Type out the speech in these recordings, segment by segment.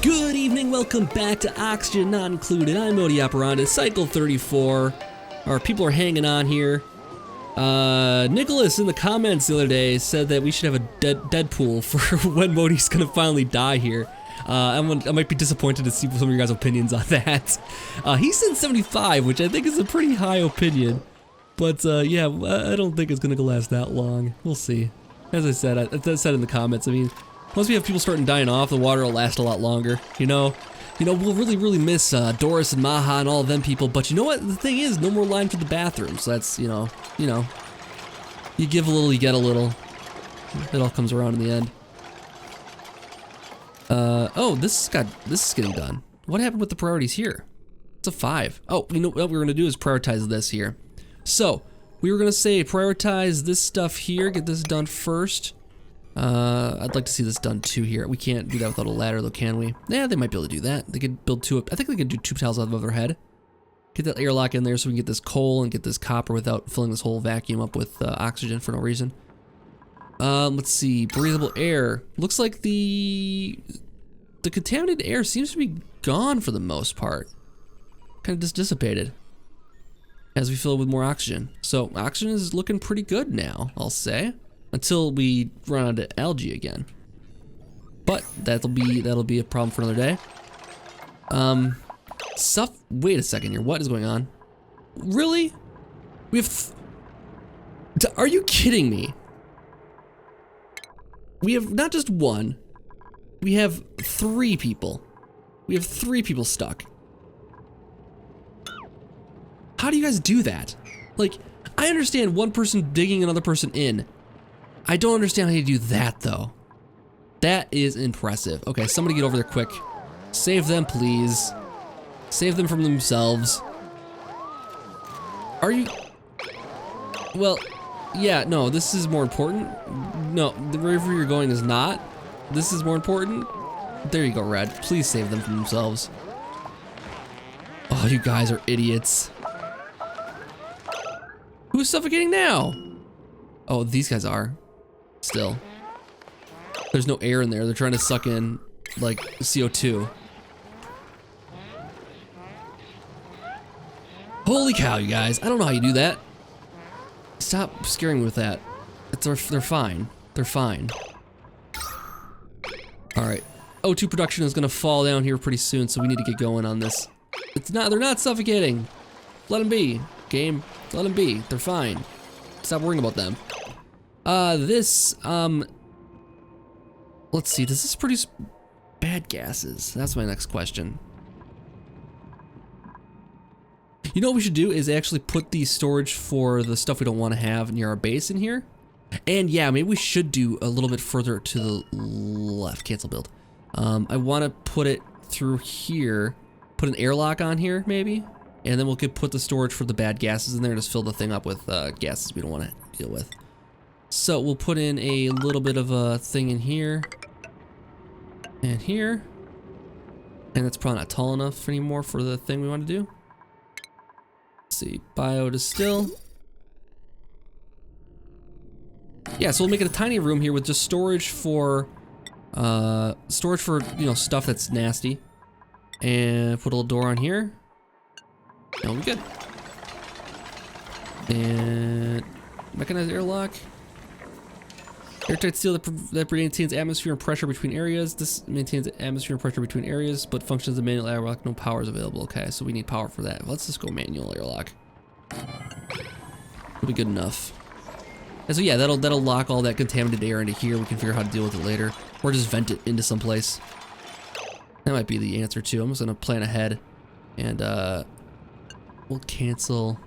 Good evening, welcome back to Oxygen Not Included. I'm Modi Operandus, Cycle 34. Our people are hanging on here. Nicholas in the comments the other day said that we should have a Deadpool for when Modi's gonna finally die here. I might be disappointed to see some of your guys' opinions on that. He said 75, which I think is a pretty high opinion. But yeah, I don't think it's gonna last that long. We'll see. As I said, I said in the comments, I mean, once we have people starting dying off, the water will last a lot longer, you know? We'll really miss Doris and Maha and all of them people, but you know what? The thing is, no more line for the bathroom, so that's, you know, you give a little, you get a little. It all comes around in the end. Oh, this is getting done. What happened with the priorities here? It's a 5. Oh, you know what we're gonna do is prioritize this here. So, we were gonna say prioritize this stuff here, get this done first. I'd like to see this done too here. We can't do that without a ladder though, can we? Yeah, they might be able to do that. They could build two up. I think they could do 2 tiles out of their head. Get that airlock in there so we can get this coal and get this copper without filling this whole vacuum up with oxygen for no reason. Let's see, breathable air. Looks like the contaminated air seems to be gone for the most part. Kind of just dissipated as we fill it with more oxygen. So oxygen is looking pretty good now, I'll say. Until we run out of algae again. But that'll be a problem for another day. Wait a second here. What is going on? Really? We have. Are you kidding me? We have not just one. We have 3 people. We have 3 people stuck. How do you guys do that? Like, I understand one person digging another person in. I don't understand how you do that though. That is impressive. Okay, somebody get over there quick. Save them, please. Save them from themselves. Are you? Well, yeah, no, this is more important. No, the river you're going is not. This is more important. There you go, Red. Please save them from themselves. Oh, you guys are idiots. Who's suffocating now? Oh, these guys are. Still. There's no air in there. They're trying to suck in, like, CO2. Holy cow, you guys. I don't know how you do that. Stop scaring me with that. They're fine. They're fine. Alright. O2 production is gonna fall down here pretty soon, so we need to get going on this. They're not suffocating. Let them be. Game, let them be. They're fine. Stop worrying about them. Let's see, does this produce bad gases? That's my next question. You know what we should do is actually put the storage for the stuff we don't want to have near our base in here. And yeah, maybe we should do a little bit further to the left. Cancel build. I want to put it through here, put an airlock on here maybe, and then we'll put the storage for the bad gases in there and just fill the thing up with gases we don't want to deal with. So we'll put in a little bit of a thing in here and here, and that's probably not tall enough anymore for the thing we want to do. Let's see, biodistill. Yeah, so we'll make it a tiny room here with just storage for stuff that's nasty, and put a little door on here. And we'll be good. And mechanized airlock. Airtight steel that maintains atmosphere and pressure between areas. This maintains atmosphere and pressure between areas, but functions as a manual airlock. No power is available. Okay, so we need power for that. Let's just go manual airlock. It'll be good enough. And so yeah, that'll lock all that contaminated air into here. We can figure out how to deal with it later, or just vent it into someplace. That might be the answer too. I'm just gonna plan ahead, and we'll cancel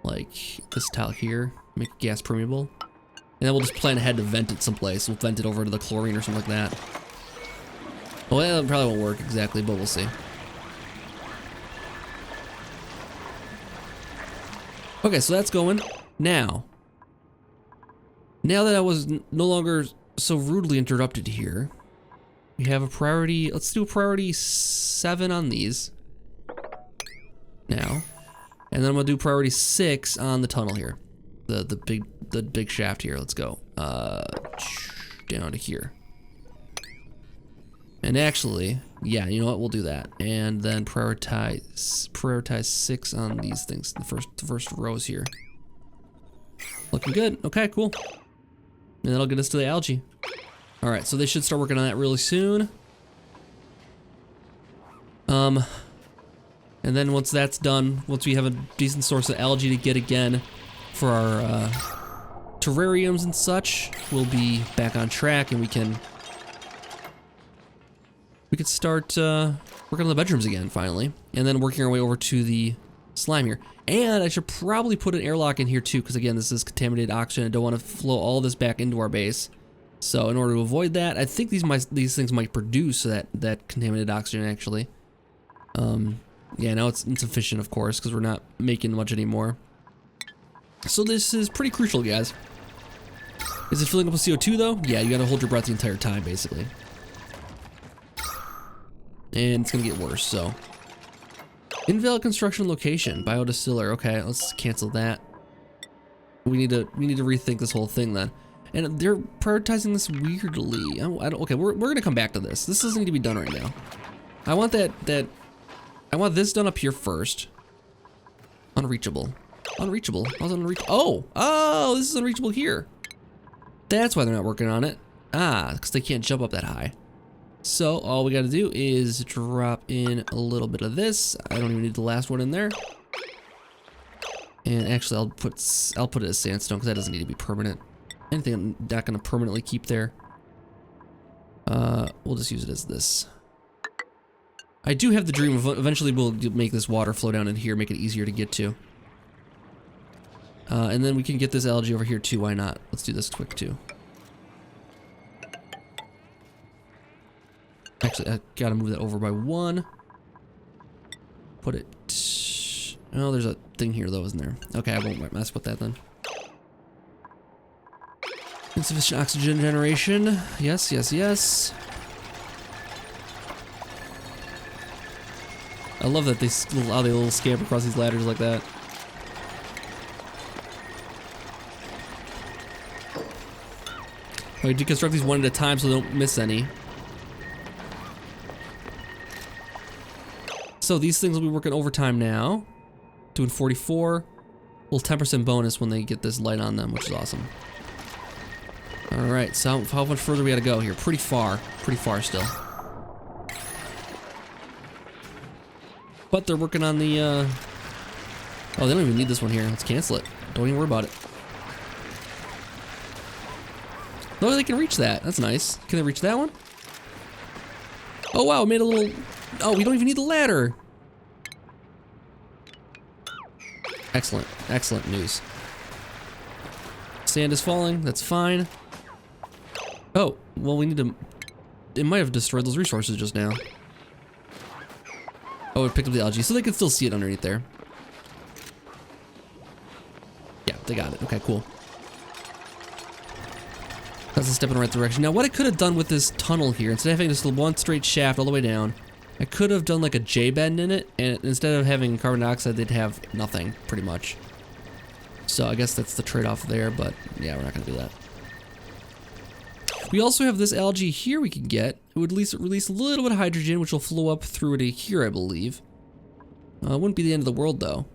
like this tile here, make it gas permeable. And then we'll just plan ahead to vent it someplace. We'll vent it over to the chlorine or something like that. Well, that probably won't work exactly, but we'll see. Okay, so that's going. Now that I was no longer so rudely interrupted here, we have a priority. Let's do a priority 7 on these. Now. And then I'm gonna do priority 6 on the tunnel here. The big shaft here. Let's go down to here. And And actually, yeah, you know what? We'll do that. And then prioritize 6 on these things. The first rows here. Looking good. Okay, cool. And that'll get us to the algae. All right, so they should start working on that really soon. And then once that's done, once we have a decent source of algae to get again for our terrariums and such, we'll be back on track and we can start working on the bedrooms again finally, and then working our way over to the slime here. And I should probably put an airlock in here too, because again, this is contaminated oxygen. I don't want to flow all this back into our base. So in order to avoid that, I think these things might produce that contaminated oxygen actually. Yeah, now it's insufficient, of course, because we're not making much anymore. So this is pretty crucial, guys. Is it filling up with CO2 though? Yeah, you gotta hold your breath the entire time, basically. And it's gonna get worse, so. Invalid construction location, biodistiller. Okay, let's cancel that. We need to rethink this whole thing then. And they're prioritizing this weirdly. Okay, we're gonna come back to this. This doesn't need to be done right now. I want I want this done up here first. Unreachable. Unreachable. How's it unreachable? Oh, this is unreachable here. That's why they're not working on it. Ah, because they can't jump up that high. So all we got to do is drop in a little bit of this. I don't even need the last one in there. And actually, I'll put it as sandstone because that doesn't need to be permanent. Anything I'm not going to permanently keep there. We'll just use it as this. I do have the dream of eventually we'll make this water flow down in here, make it easier to get to. And then we can get this algae over here too, why not? Let's do this quick too. Actually, I gotta move that over by 1. Put it... Oh, there's a thing here though, isn't there? Okay, I won't mess with that then. Insufficient oxygen generation. Yes, yes, yes. I love that how they little scamper across these ladders like that. We deconstruct these one at a time so they don't miss any. So these things will be working overtime now. Doing 44. Little 10% bonus when they get this light on them, which is awesome. Alright, so how much further we gotta go here? Pretty far still. But they're working on the, oh, they don't even need this one here. Let's cancel it. Don't even worry about it. Oh, they can reach that. That's nice. Can they reach that one? Oh, wow, it made a little... Oh, we don't even need the ladder. Excellent. Excellent news. Sand is falling. That's fine. Oh, well, we need to... It might have destroyed those resources just now. Oh, it picked up the algae, so they can still see it underneath there. Yeah, they got it. Okay, cool. That's a step in the right direction. Now, what I could have done with this tunnel here, instead of having this one straight shaft all the way down, I could have done like a J-bend in it, and instead of having carbon dioxide, they'd have nothing, pretty much. So I guess that's the trade-off there, but yeah, we're not gonna do that. We also have this algae here we can get. It would at least release a little bit of hydrogen, which will flow up through it here, I believe. It wouldn't be the end of the world, though,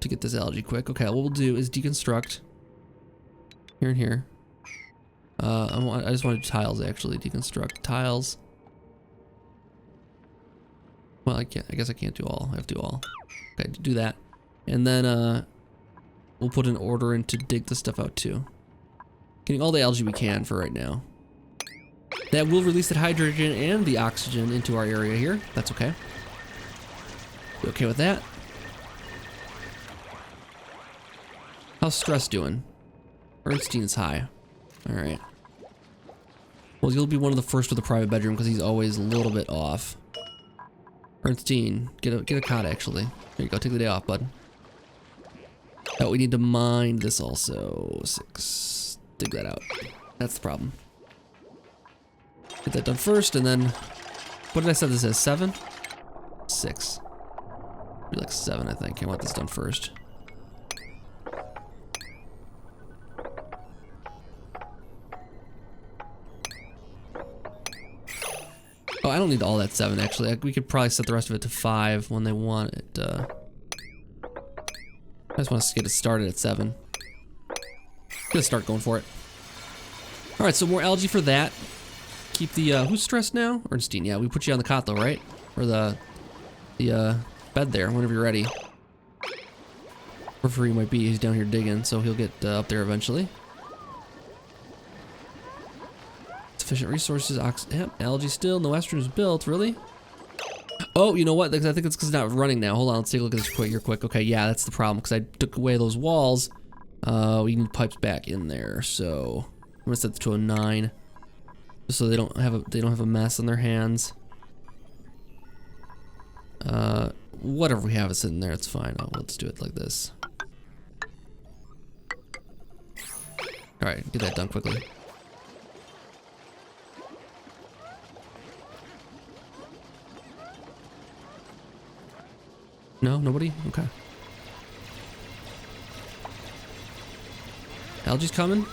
to get this algae quick. Okay, what we'll do is deconstruct here and here. I just want to do tiles, actually. Deconstruct tiles. Well, I guess I can't do all. I have to do all. Okay, do that. And then we'll put an order in to dig this stuff out, too. Getting all the algae we can for right now. That will release the hydrogen and the oxygen into our area here. That's okay. You okay with that? How's stress doing? Ernstine is high. Alright. Well, you'll be one of the first with a private bedroom because he's always a little bit off. Ernstine, get a cot actually. There you go, take the day off, bud. Oh, we need to mine this also. 6. Dig that out. That's the problem. Get that done first, and then... What did I set this as? 7? 6. Be like 7, I think. I want this done first. Oh, I don't need all that 7 actually. We could probably set the rest of it to 5 when they want it. I just want to get it started at 7. Gonna start going for it. All right, so more algae for that. Keep the who's stressed now? Ernstine, yeah, we put you on the cot though, right? Or the bed there. Whenever you're ready. Wherever he might be, he's down here digging, so he'll get up there eventually. Sufficient resources. Yep, algae still. No restrooms built. Really? Oh, you know what? I think it's because it's not running now. Hold on, let's take a look at this quick. Here, quick. Okay, yeah, that's the problem because I took away those walls. We need pipes back in there, so I'm gonna set it to a 9, just so they don't have a mess on their hands. Whatever we have is sitting there, it's fine. Let's do it like this. All right, get that done quickly. No, nobody. Okay. Algae's coming.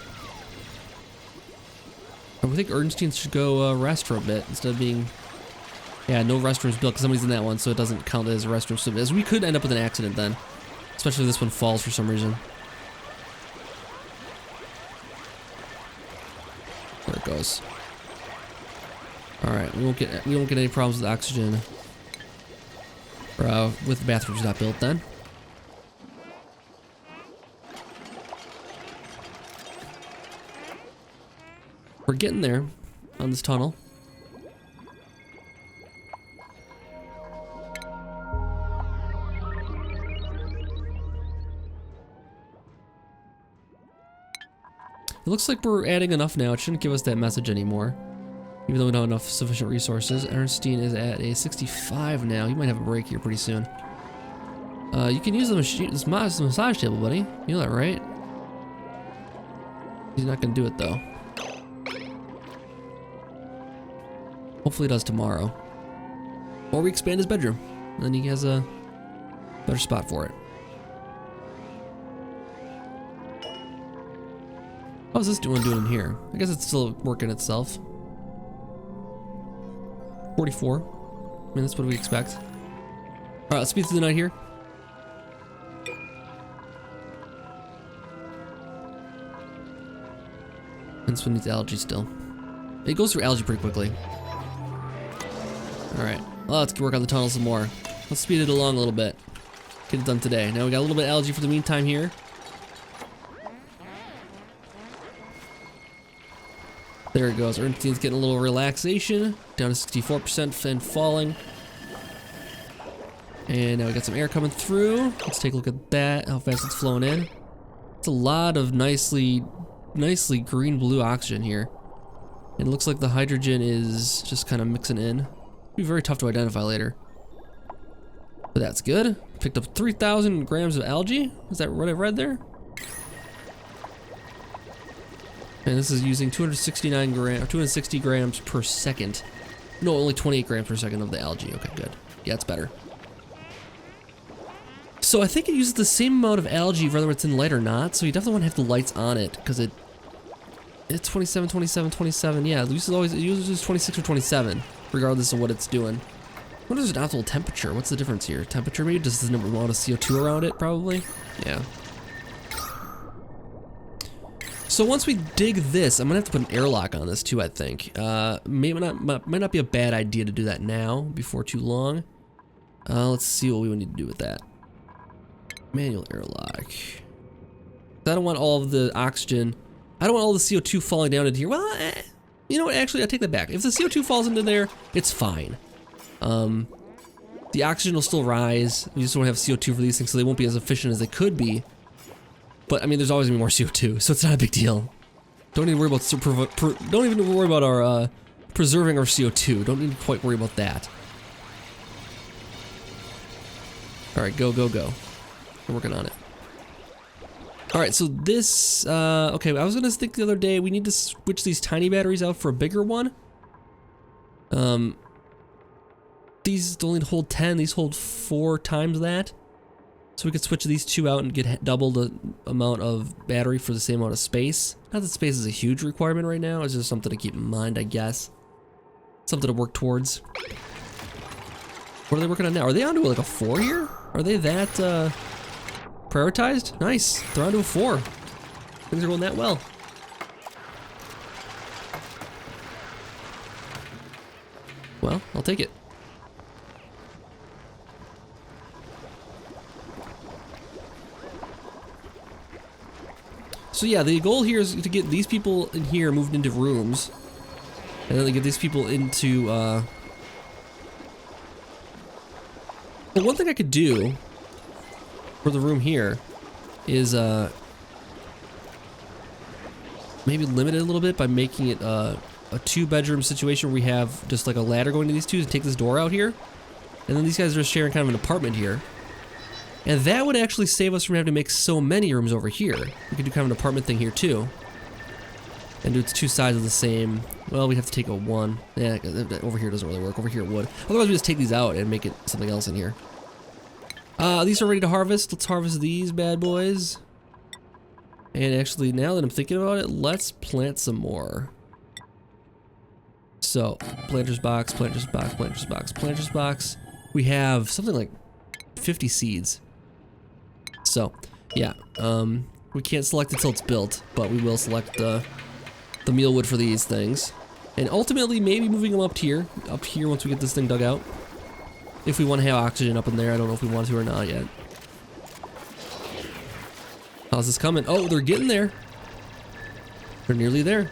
I think Ernstine should go rest for a bit instead of being... Yeah, no restrooms built because somebody's in that one, so it doesn't count as a restroom. So as we could end up with an accident then. Especially if this one falls for some reason. There it goes. Alright, we won't get any problems with oxygen. Or, with the bathrooms not built then. We're getting there on this tunnel. It looks like we're adding enough now. It shouldn't give us that message anymore. Even though we don't have enough sufficient resources. Ernstine is at a 65 now. You might have a break here pretty soon. You can use the massage table, buddy. You know that, right? He's not gonna do it though. Hopefully he does tomorrow. Or we expand his bedroom. And then he has a better spot for it. How's this doing in here? I guess it's still working itself. 44. I mean, that's what we expect. Alright, let's speed through the night here. And this one needs algae still. It goes through algae pretty quickly. Alright, well, let's work on the tunnel some more. Let's speed it along a little bit. Get it done today. Now we got a little bit of algae for the meantime here. There it goes. Ernstine's getting a little relaxation. Down to 64% and falling. And now we got some air coming through. Let's take a look at that, how fast it's flowing in. It's a lot of nicely green-blue oxygen here. And it looks like the hydrogen is just kind of mixing in. It'll be very tough to identify later. But that's good. Picked up 3,000 grams of algae. Is that what I read there? And this is using 260 grams per second. No, only 28 grams per second of the algae. Okay, good. Yeah, it's better. So I think it uses the same amount of algae whether it's in light or not. So you definitely want to have the lights on it because it's 27, 27, 27. Yeah, it uses 26 or 27 regardless of what it's doing. What is an optimal temperature? What's the difference here? Temperature maybe? Does the amount of CO2 around it probably? Yeah. So once we dig this, I'm gonna have to put an airlock on this too, I think. Might not be a bad idea to do that now, before too long. Let's see what we would need to do with that. Manual airlock. I don't want all of the oxygen, I don't want all the CO2 falling down into here. Well, you know what, actually I take that back. If the CO2 falls into there, it's fine. The oxygen will still rise. We just don't have CO2 for these things, so they won't be as efficient as they could be. But I mean, there's always gonna be more CO2, so it's not a big deal. Don't even worry about our preserving our CO2. Don't need to quite worry about that. All right, go, go, go. We're working on it. All right, so this. Okay, I was gonna think the other day we need to switch these tiny batteries out for a bigger one. These only hold 10. These hold 4 times that. So we could switch these two out and get double the amount of battery for the same amount of space. Not that space is a huge requirement right now, it's just something to keep in mind, I guess. Something to work towards. What are they working on now? Are they onto like a 4 here? Are they that prioritized? Nice. They're onto a 4. Things are going that well. Well, I'll take it. So yeah, the goal here is to get these people in here moved into rooms. And then to get these people into, well, one thing I could do for the room here is, maybe limit it a little bit by making it, a 2-bedroom situation where we have just like a ladder going to these two to take this door out here. And then these guys are just sharing kind of an apartment here. And that would actually save us from having to make so many rooms over here. We could do kind of an apartment thing here too. And do its 2 sides of the same. Well, we'd have to take a 1. Yeah, over here doesn't really work. Over here it would. Otherwise we just take these out and make it something else in here. These are ready to harvest. Let's harvest these bad boys. And actually, now that I'm thinking about it, let's plant some more. So, planter's box, planter's box, planter's box, planter's box. We have something like 50 seeds. So, yeah, we can't select it till it's built, but we will select the mealwood for these things. And ultimately, maybe moving them up here once we get this thing dug out. If we want to have oxygen up in there, I don't know if we want to or not yet. How's this coming? Oh, they're getting there. They're nearly there.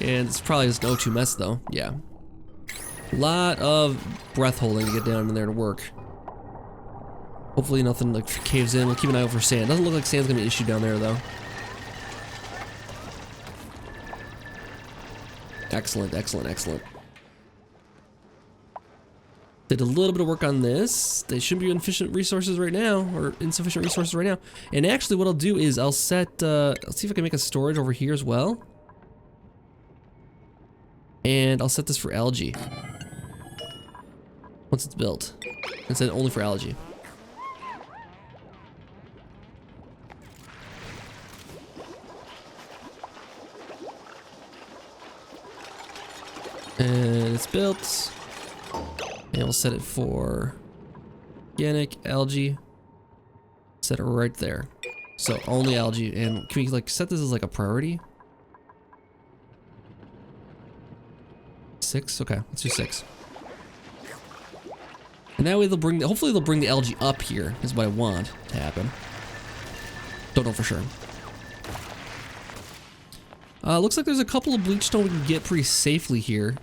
And it's probably just an O2 mess though, yeah. A lot of breath holding to get down in there to work. Hopefully nothing like caves in. We'll keep an eye out for sand. Doesn't look like sand's gonna be an issue down there though. Excellent, excellent, excellent. Did a little bit of work on this. They shouldn't be insufficient resources right now, or insufficient resources right now. And actually what I'll do is I'll set, let's see if I can make a storage over here as well. And I'll set this for algae. Once it's built. And set it only for algae. And it's built. And we'll set it for organic algae. Set it right there. So only algae. And can we like set this as like a priority? 6? Okay, let's do 6. And that way they'll bring, hopefully they'll bring the algae up here, is what I want to happen. Don't know for sure. Looks like there's a couple of bleachstone we can get pretty safely here.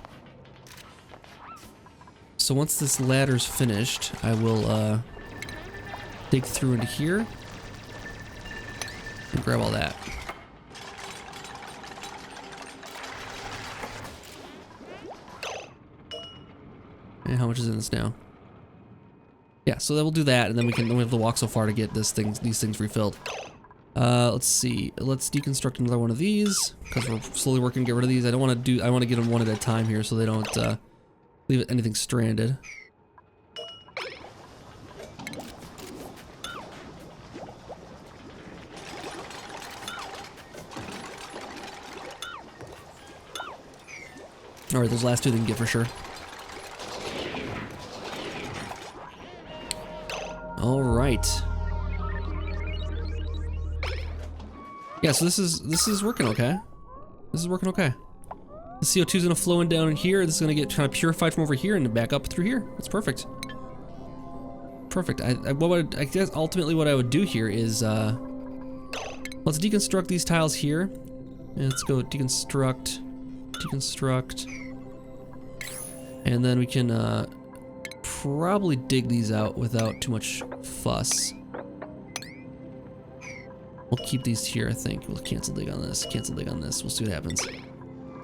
So once this ladder's finished, I will dig through into here and grab all that. And how much is in this now? Yeah, so then we'll do that, and then we have to walk so far to get these things refilled. Let's see. Let's deconstruct another one of these because we're slowly working to get rid of these. I want to get them one at a time here so they don't leave anything stranded. All right, those last two they can get for sure. All right. Yeah, so this is working okay. This is working okay. The CO2 is gonna flow in down in here. This is gonna get kind of purified from over here and back up through here. That's perfect. Perfect. I guess ultimately what I would do here is let's deconstruct these tiles here. And let's go deconstruct, and then we can probably dig these out without too much fuss. We'll keep these here, I think. We'll cancel dig on this, cancel dig on this. We'll see what happens.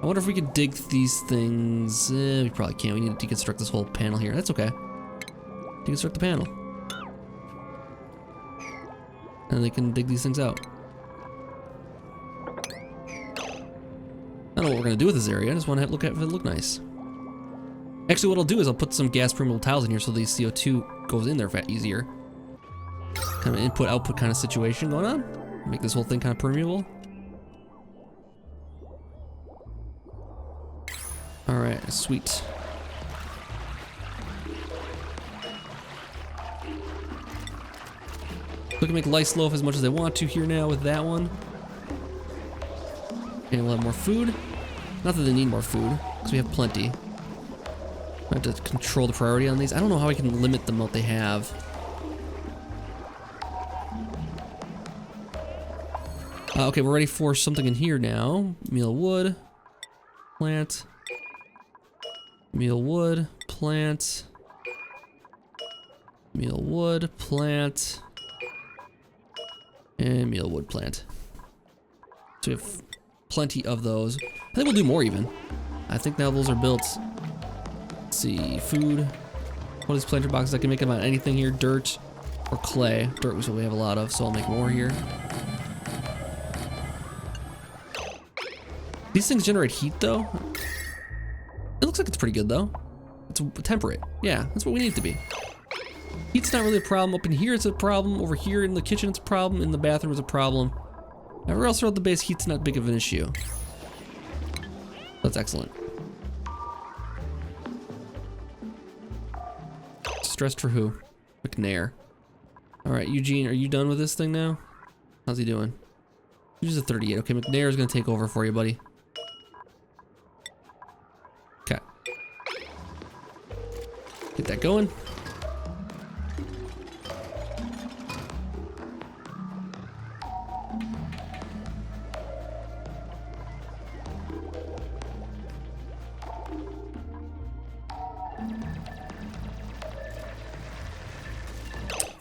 I wonder if we could dig these things. We probably can't. We need to deconstruct this whole panel here. That's okay. Deconstruct the panel. And they can dig these things out. I don't know what we're going to do with this area. I just want to look at it look nice. Actually, what I'll do is I'll put some gas permeable tiles in here so the CO2 goes in there easier. Kind of input-output kind of situation going on. Make this whole thing kind of permeable. Alright, Sweet. We can make lice loaf as much as I want to here now with that one. And we'll have more food. Not that they need more food, because we have plenty. I have to control the priority on these. I don't know how I can limit the amount they have. Okay, we're ready for something in here now. Meal wood, plant, meal wood, plant, meal wood, plant, and meal wood, plant. So we have plenty of those. I think we'll do more even. I think now those are built. Let's see, food. What is planter boxes? I can make them out of anything here. Dirt or clay. Dirt we have a lot of, so I'll make more here. These things generate heat though. It looks like it's pretty good though. It's temperate. Yeah, that's what we need it to be. Heat's not really a problem. Up in here it's a problem. Over here in the kitchen it's a problem. In the bathroom it's a problem. Everywhere else throughout the base, heat's not big of an issue. That's excellent. Stressed for who? McNair. Alright, Eugene, are you done with this thing now? How's he doing? He's a 38. Okay, McNair is gonna take over for you, buddy. Okay. Get that going.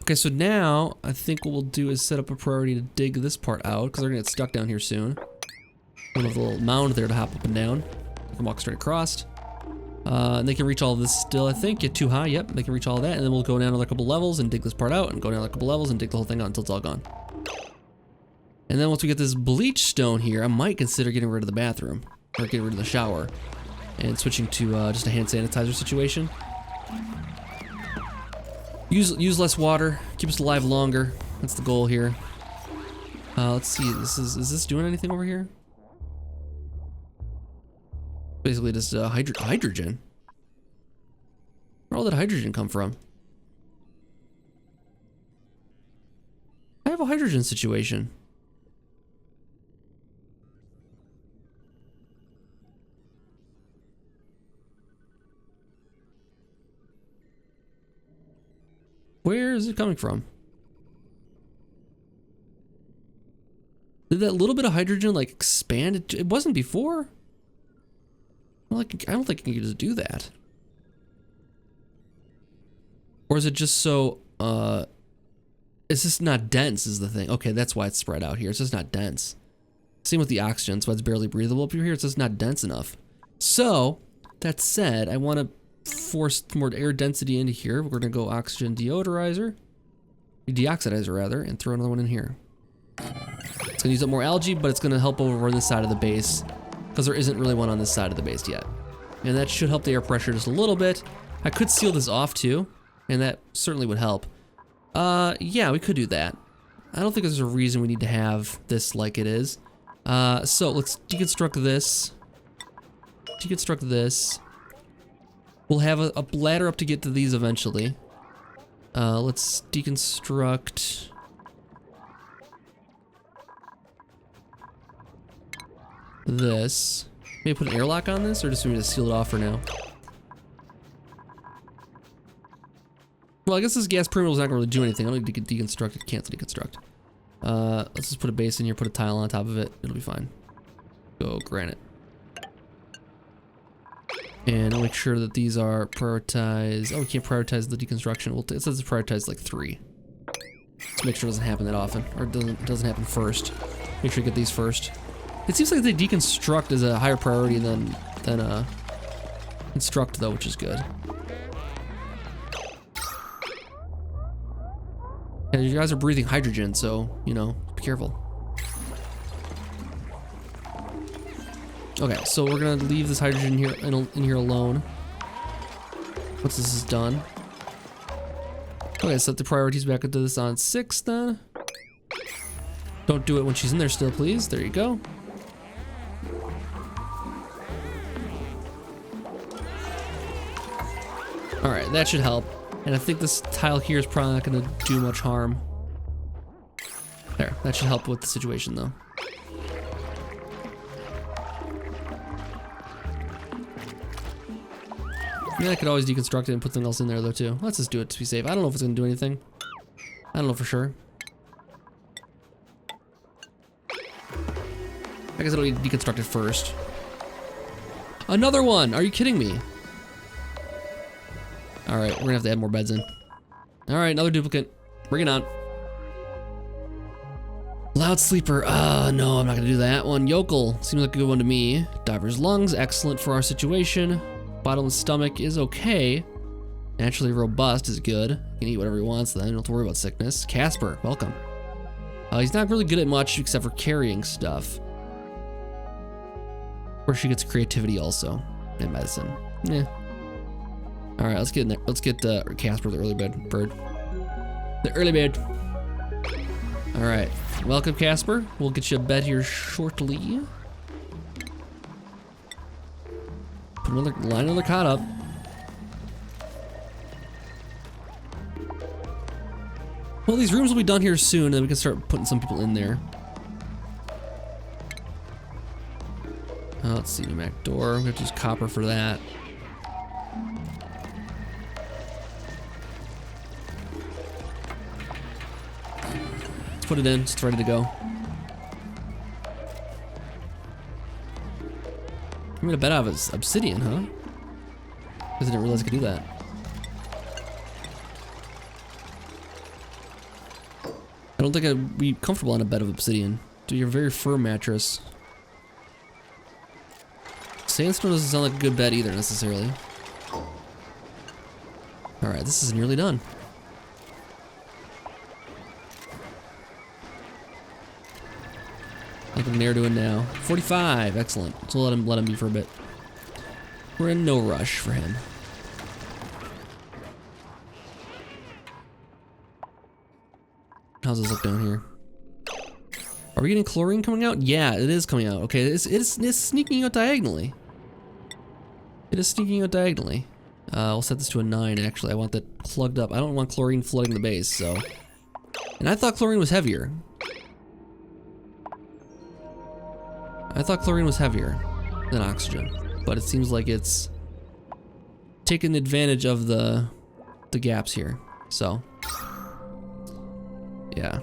Okay, so now I think what we'll do is set up a priority to dig this part out because they're gonna get stuck down here soon. We'll have a little mound there to hop up and down. They can walk straight across. And they can reach all of this still, I think. Get too high, yep, they can reach all of that. And then we'll go down another couple levels and dig this part out and go down another couple levels and dig the whole thing out until it's all gone. And then once we get this bleach stone here, I might consider getting rid of the bathroom or getting rid of the shower and switching to just a hand sanitizer situation. Use less water, keep us alive longer. That's the goal here. Let's see. Is this doing anything over here? Basically just hydrogen. Where'd all that hydrogen come from? I have a hydrogen situation. Where is it coming from? Did that little bit of hydrogen like expand? It wasn't before? Well, I don't think you can just do that. Or is it just so, it's just not dense is the thing. Okay, that's why it's spread out here. It's just not dense. Same with the oxygen, so it's barely breathable up here. It's just not dense enough. So, that said, I want to force more air density into here. We're gonna go oxygen deodorization, rather, and throw another one in here. It's gonna use up more algae, but it's gonna help over on this side of the base because there isn't really one on this side of the base yet. And that should help the air pressure just a little bit. I could seal this off too, and that certainly would help. Yeah, we could do that. I don't think there's a reason we need to have this like it is. So let's deconstruct this. Deconstruct this. We'll have a ladder up to get to these eventually. Let's deconstruct. This. Maybe put an airlock on this, or just maybe just seal it off for now. Well, I guess this gas perimeter is not going to really do anything. I don't need to deconstruct it. Cancel deconstruct. Let's just put a base in here, put a tile on top of it. It'll be fine. Go granite. And I'll make sure that these are prioritized. Oh, we can't prioritize the deconstruction. It says it's prioritized like 3. Let's make sure it doesn't happen that often, or it doesn't happen first. Make sure you get these first. It seems like they deconstruct is a higher priority than construct though, which is good. Yeah, you guys are breathing hydrogen, so you know, be careful. Okay, so we're gonna leave this hydrogen here in here alone. Once this is done. Okay, set the priorities back into this on 6 then. Don't do it when she's in there still, please. There you go. Alright, that should help. And I think this tile here is probably not going to do much harm. There, that should help with the situation though. I mean, I could always deconstruct it and put something else in there though too. Let's just do it to be safe. I don't know if it's going to do anything. I don't know for sure. I guess it'll be deconstructed first. Another one! Are you kidding me? Alright, we're gonna have to add more beds in. Alright, another duplicate. Bring it on. Loud sleeper. No, I'm not gonna do that one. Yokel. Seems like a good one to me. Diver's lungs. Excellent for our situation. Bottomless stomach is okay. Naturally robust is good. He can eat whatever he wants then. You don't have to worry about sickness. Casper. Welcome. He's not really good at much except for carrying stuff. Of course, she gets creativity also. And medicine. Yeah. Alright, let's get in there. Let's get Casper, the early bird. The early bird. Alright. Welcome, Casper. We'll get you a bed here shortly. Put line another cot up. Well, these rooms will be done here soon, and then we can start putting some people in there. Let's see, pneumatic door. We have to use copper for that. Let's put it in. It's ready to go. I made a bed out of obsidian, huh? I didn't realize I could do that. I don't think I'd be comfortable on a bed of obsidian. Dude, you're a very firm mattress. Sandstone doesn't sound like a good bed either, necessarily. Alright, this is nearly done. Like they're doing now. 45, excellent. So let him be for a bit. We're in no rush for him. How's this look down here? Are we getting chlorine coming out? Yeah, it is coming out. Okay, it's sneaking out diagonally. It is sneaking out diagonally. We'll set this to a 9 actually. I want that plugged up. I don't want chlorine flooding the base, so. And I thought chlorine was heavier. I thought chlorine was heavier than oxygen, but it seems like it's taking advantage of the gaps here. So, yeah.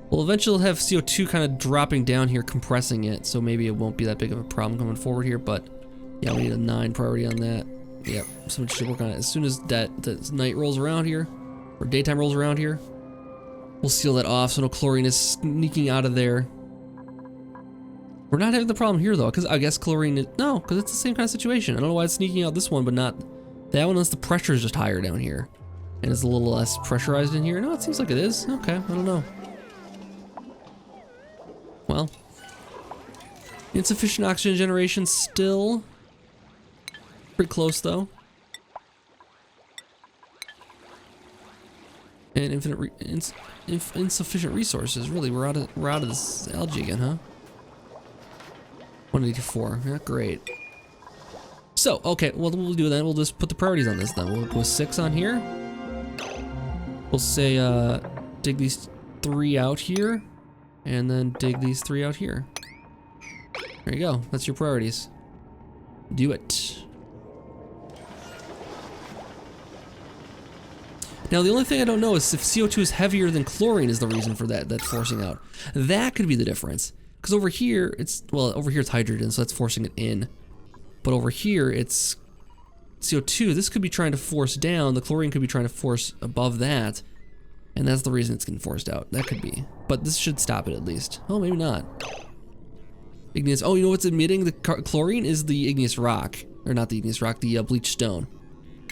We'll eventually have CO2 kind of dropping down here, compressing it, so maybe it won't be that big of a problem coming forward here, but yeah, we need a 9 priority on that. Yep, someone should work on it. As soon as that night rolls around here, or daytime rolls around here, we'll seal that off so no chlorine is sneaking out of there. We're not having the problem here though, because I guess chlorine is, no, because it's the same kind of situation. I don't know why it's sneaking out this one, but not that one unless the pressure is just higher down here. And it's a little less pressurized in here. No, it seems like it is. Okay, I don't know. Well, insufficient oxygen generation still. Pretty close though. And insufficient resources. Really, we're out of this algae again, huh? 184. Not great. So, okay, well, what we'll do then, we'll just put the priorities on this then. We'll go 6 on here. We'll say, dig these 3 out here, and then dig these 3 out here. There you go. That's your priorities. Do it. Now, the only thing I don't know is if CO2 is heavier than chlorine is the reason for that forcing out. That could be the difference. Because over here, over here it's hydrogen, so that's forcing it in. But over here, it's CO2. This could be trying to force down. The chlorine could be trying to force above that. And that's the reason it's getting forced out. That could be. But this should stop it at least. Oh, maybe not. Igneous. Oh, you know what's emitting the chlorine is the igneous rock. Or not the igneous rock, the bleached stone.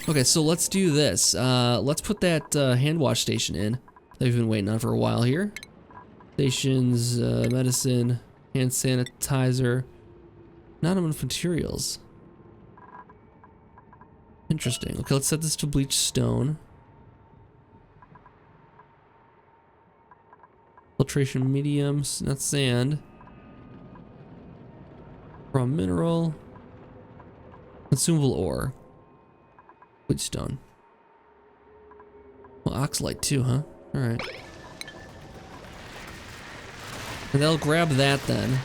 Okay, so let's do this. Let's put that hand wash station in that we've been waiting on for a while here. Stations, medicine, hand sanitizer, not enough materials. Interesting. Okay, let's set this to bleached stone. Filtration mediums, not sand. Raw mineral. Consumable ore. Wheatstone. Well, oxalite too, huh? Alright. And they'll grab that then.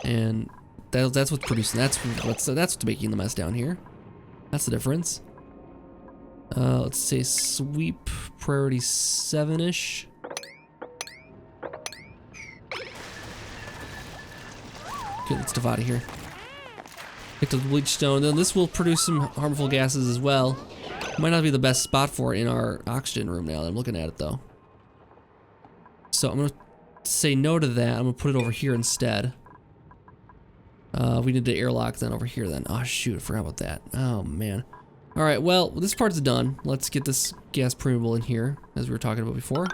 And that's what's producing. That's what's making the mess down here. That's the difference. Let's say sweep priority 7-ish. Okay, let's dive out of here. Get to the bleach stone. Then this will produce some harmful gases as well. Might not be the best spot for it in our oxygen room now that I'm looking at it though. So I'm gonna say no to that. I'm gonna put it over here instead. We need the airlock then over here then. Oh shoot, I forgot about that. Oh man. Alright, well, this part's done. Let's get this gas permeable in here, as we were talking about before.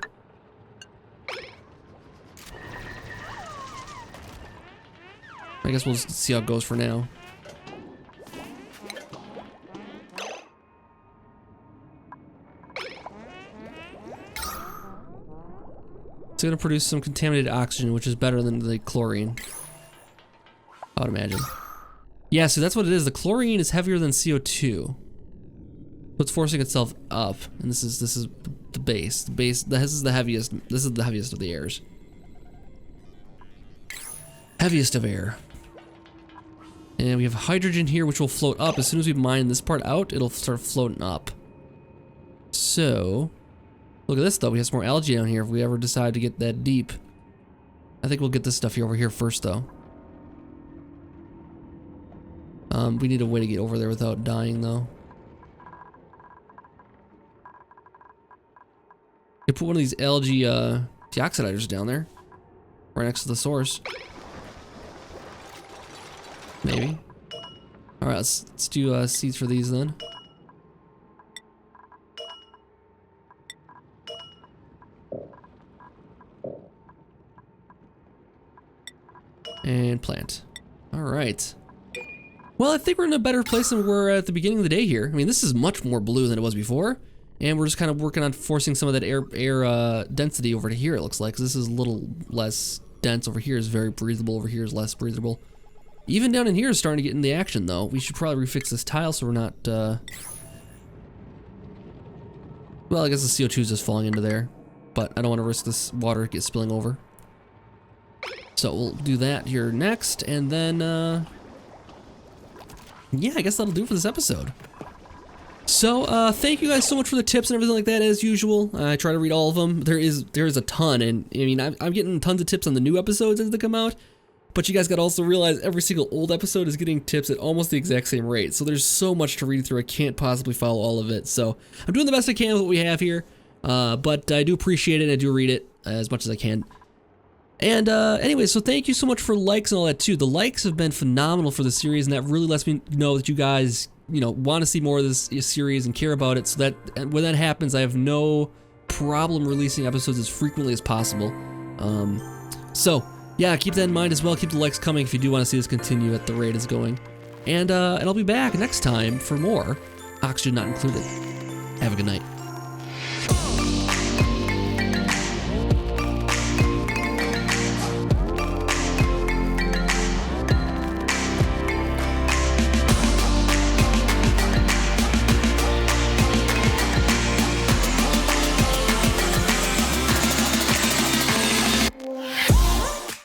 I guess we'll just see how it goes for now. It's gonna produce some contaminated oxygen, which is better than the chlorine, I would imagine. Yeah, so that's what it is. The chlorine is heavier than CO2. So it's forcing itself up, and this is the base. This is the heaviest. This is the heaviest of the airs. Heaviest of air. And we have hydrogen here, which will float up. As soon as we mine this part out, it'll start floating up. So, look at this though. We have some more algae down here if we ever decide to get that deep. I think we'll get this stuff here over here first though. We need a way to get over there without dying though. You put one of these algae deoxidizers down there, right next to the source. Maybe. All right, let's do seeds for these then. And plant. All right. Well, I think we're in a better place than we were at the beginning of the day here. I mean, this is much more blue than it was before. And we're just kind of working on forcing some of that air density over to here, it looks like. 'Cause this is a little less dense over here. Is very breathable. Over here is less breathable. Even down in here is starting to get in the action, though. We should probably refix this tile so we're not... Well, I guess the CO2 is just falling into there. But I don't want to risk this water spilling over. So we'll do that here next. And then... yeah, I guess that'll do for this episode. So, thank you guys so much for the tips and everything like that, as usual. I try to read all of them. There is a ton, and I mean, I'm getting tons of tips on the new episodes as they come out, but you guys gotta also realize every single old episode is getting tips at almost the exact same rate, so there's so much to read through, I can't possibly follow all of it, so I'm doing the best I can with what we have here, but I do appreciate it, and I do read it as much as I can. And anyway, so thank you so much for likes and all that too. The likes have been phenomenal for the series, and that really lets me know that you guys, you know, want to see more of this series and care about it, so that when that happens, I have no problem releasing episodes as frequently as possible. So yeah, keep that in mind as well. Keep the likes coming if you do want to see this continue at the rate it's going. And I'll be back next time for more Oxygen Not Included. Have a good night.